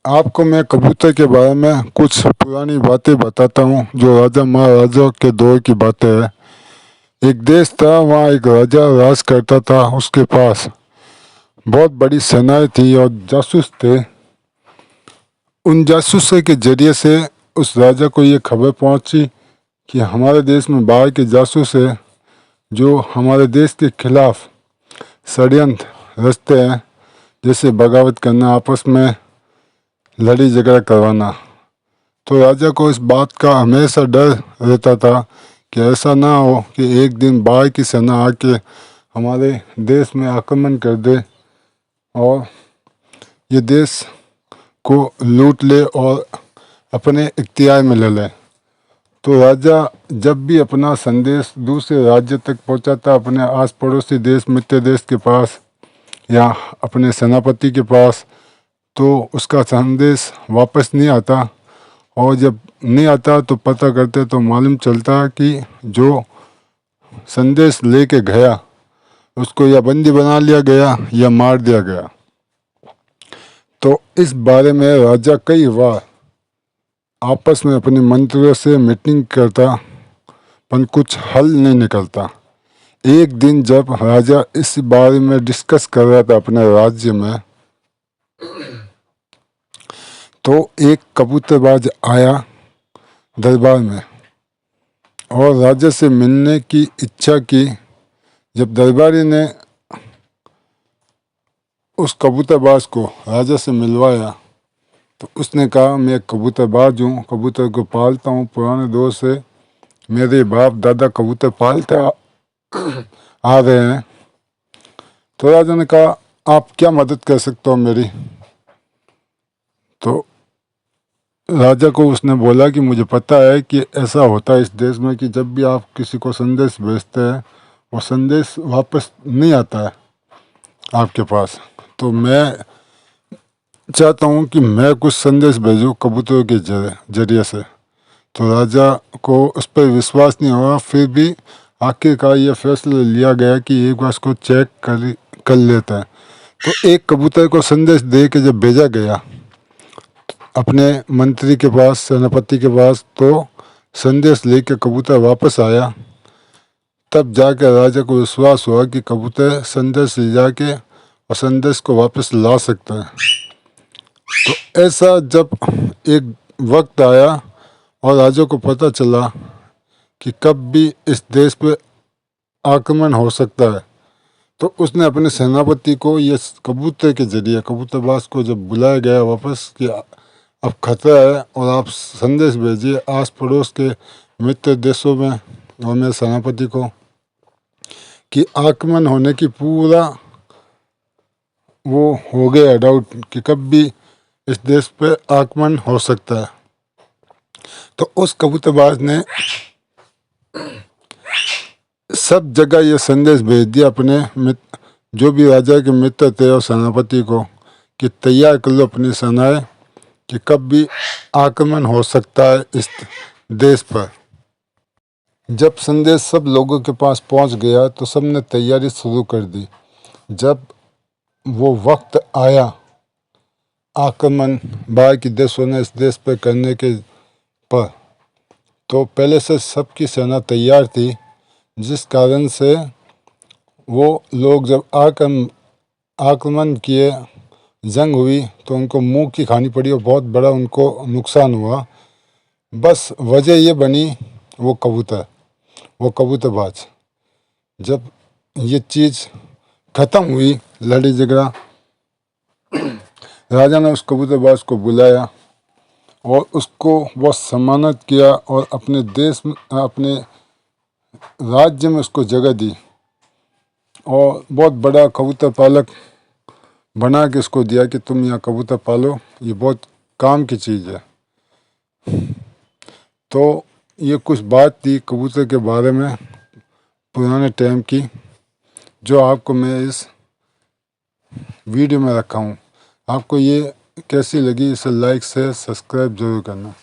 आपको मैं कबूतर के बारे में कुछ पुरानी बातें बताता हूँ जो राजा महाराजा के दौर की बातें हैं। एक देश था, वहाँ एक राजा राज करता था। उसके पास बहुत बड़ी सेनाएं थी और जासूस थे। उन जासूसों के जरिए से उस राजा को ये खबर पहुंची कि हमारे देश में बाहर के जासूस है जो हमारे देश के खिलाफ षड्यंत्र रचते हैं, जैसे बगावत करना, आपस में लड़ी झगड़ा करवाना। तो राजा को इस बात का हमेशा डर रहता था कि ऐसा ना हो कि एक दिन बाहर की सेना आके हमारे देश में आक्रमण कर दे और ये देश को लूट ले और अपने इख्तियार में ले ले। तो राजा जब भी अपना संदेश दूसरे राज्य तक पहुंचाता, अपने आस पड़ोसी देश, मित्र देश के पास या अपने सेनापति के पास, तो उसका संदेश वापस नहीं आता। और जब नहीं आता तो पता करते तो मालूम चलता कि जो संदेश लेके गया उसको या बंदी बना लिया गया या मार दिया गया। तो इस बारे में राजा कई बार आपस में अपने मंत्रियों से मीटिंग करता, पर कुछ हल नहीं निकलता। एक दिन जब राजा इस बारे में डिस्कस कर रहा था अपने राज्य में, तो एक कबूतरबाज आया दरबार में और राजा से मिलने की इच्छा की। जब दरबारी ने उस कबूतरबाज को राजा से मिलवाया तो उसने कहा, मैं एक कबूतरबाज हूँ, कबूतर को पालता हूँ, पुराने दौर से मेरे बाप दादा कबूतर पालते आ रहे हैं। तो राजा ने कहा, आप क्या मदद कर सकते हो मेरी? तो राजा को उसने बोला कि मुझे पता है कि ऐसा होता है इस देश में कि जब भी आप किसी को संदेश भेजते हैं वो संदेश वापस नहीं आता है आपके पास। तो मैं चाहता हूँ कि मैं कुछ संदेश भेजूँ कबूतरों के जरिए से। तो राजा को उस पर विश्वास नहीं हुआ, फिर भी आखिरकार यह फैसला लिया गया कि एक बार उसको चेक कर लेते हैं। तो एक कबूतर को संदेश दे के जब भेजा गया अपने मंत्री के पास, सेनापति के पास, तो संदेश लेके कबूतर वापस आया। तब जाकर राजा को विश्वास हुआ कि कबूतर संदेश ले जाके और संदेश को वापस ला सकता है। तो ऐसा जब एक वक्त आया और राजा को पता चला कि कब भी इस देश पे आक्रमण हो सकता है, तो उसने अपने सेनापति को ये कबूतर के जरिए, कबूतरबाज को जब बुलाया गया वापस कि अब खतरा है और आप संदेश भेजिए आस पड़ोस के मित्र देशों में और मेरे सेनापति को कि आक्रमण होने की पूरा वो हो गया डाउट कि कब भी इस देश पे आक्रमण हो सकता है। तो उस कबूतरबाज ने सब जगह ये संदेश भेज दिया अपने मित्र, जो भी राजा के मित्र थे और सेनापति को, कि तैयार कर लो अपनी सेनाएं कि कब भी आक्रमण हो सकता है इस देश पर। जब संदेश सब लोगों के पास पहुंच गया तो सबने तैयारी शुरू कर दी। जब वो वक्त आया आक्रमण बाहर के देशों ने इस देश पर करने के पर, तो पहले से सबकी सेना तैयार थी, जिस कारण से वो लोग जब आक्रमण किए, जंग हुई, तो उनको मुंह की खानी पड़ी और बहुत बड़ा उनको नुकसान हुआ। बस वजह ये बनी वो कबूतरबाज। जब ये चीज़ ख़त्म हुई, लड़ी झगड़ा, राजा ने उस कबूतरबाज को बुलाया और उसको बहुत सम्मानित किया और अपने देश में, अपने राज्य में उसको जगह दी और बहुत बड़ा कबूतर पालक बना के इसको दिया कि तुम यहाँ कबूतर पालो, ये बहुत काम की चीज़ है। तो ये कुछ बात थी कबूतर के बारे में पुराने टाइम की, जो आपको मैं इस वीडियो में रखा हूँ। आपको ये कैसी लगी, इसे लाइक शेयर सब्सक्राइब जरूर करना।